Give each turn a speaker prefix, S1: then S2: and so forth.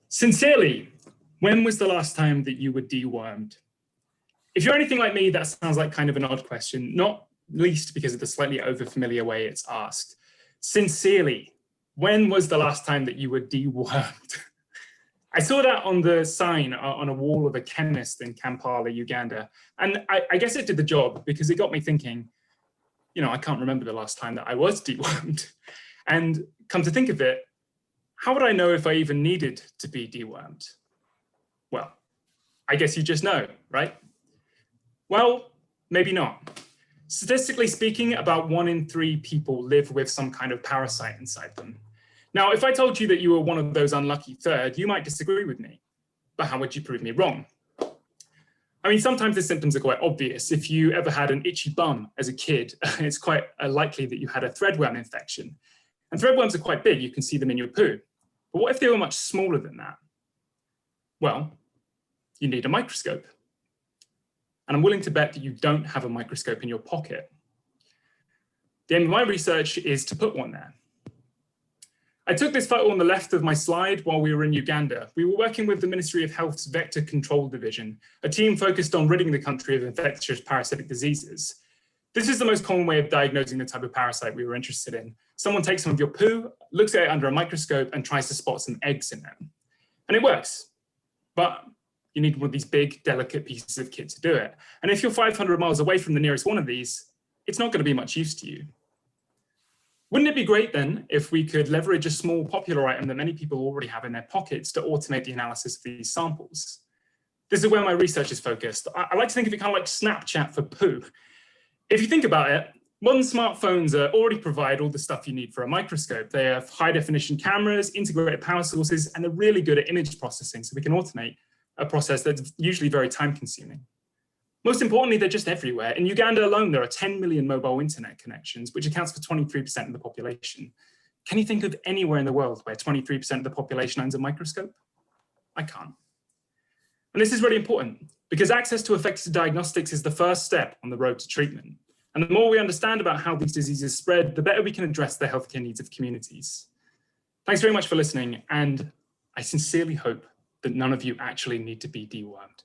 S1: Sincerely, when was the last time that you were dewormed? If you're anything like me, that sounds like kind of an odd question, not least because of the slightly overfamiliar way it's asked. Sincerely, when was the last time that you were dewormed? I saw that on the sign on a wall of a chemist in Kampala, Uganda. And I guess it did the job because it got me thinking, I can't remember the last time that I was dewormed. And come to think of it, how would I know if I even needed to be dewormed? Well, I guess you just know, right? Well, maybe not. Statistically speaking, about 1 in 3 people live with some kind of parasite inside them. Now, if I told you that you were one of those unlucky third, you might disagree with me. But how would you prove me wrong? I mean, sometimes the symptoms are quite obvious. If you ever had an itchy bum as a kid, it's quite likely that you had a threadworm infection. And threadworms are quite big. You can see them in your poo. But what if they were much smaller than that? Well, you need a microscope. And I'm willing to bet that you don't have a microscope in your pocket. The aim of my research is to put one there. I took this photo on the left of my slide while we were in Uganda. We were working with the Ministry of Health's Vector Control Division, a team focused on ridding the country of infectious parasitic diseases. This is the most common way of diagnosing the type of parasite we were interested in. Someone takes some of your poo, looks at it under a microscope, and tries to spot some eggs in it. And it works, but you need one of these big, delicate pieces of kit to do it. And if you're 500 miles away from the nearest one of these, it's not going to be much use to you. Wouldn't it be great then if we could leverage a small popular item that many people already have in their pockets to automate the analysis of these samples? This is where my research is focused. I like to think of it kind of like Snapchat for poo. If you think about it, modern smartphones already provide all the stuff you need for a microscope. They have high definition cameras, integrated power sources, and they're really good at image processing, so we can automate a process that's usually very time consuming. Most importantly, they're just everywhere. In Uganda alone, there are 10 million mobile internet connections, which accounts for 23% of the population. Can you think of anywhere in the world where 23% of the population owns a microscope? I can't. And this is really important because access to effective diagnostics is the first step on the road to treatment. And the more we understand about how these diseases spread, the better we can address the healthcare needs of communities. Thanks very much for listening. And I sincerely hope that none of you actually need to be dewormed.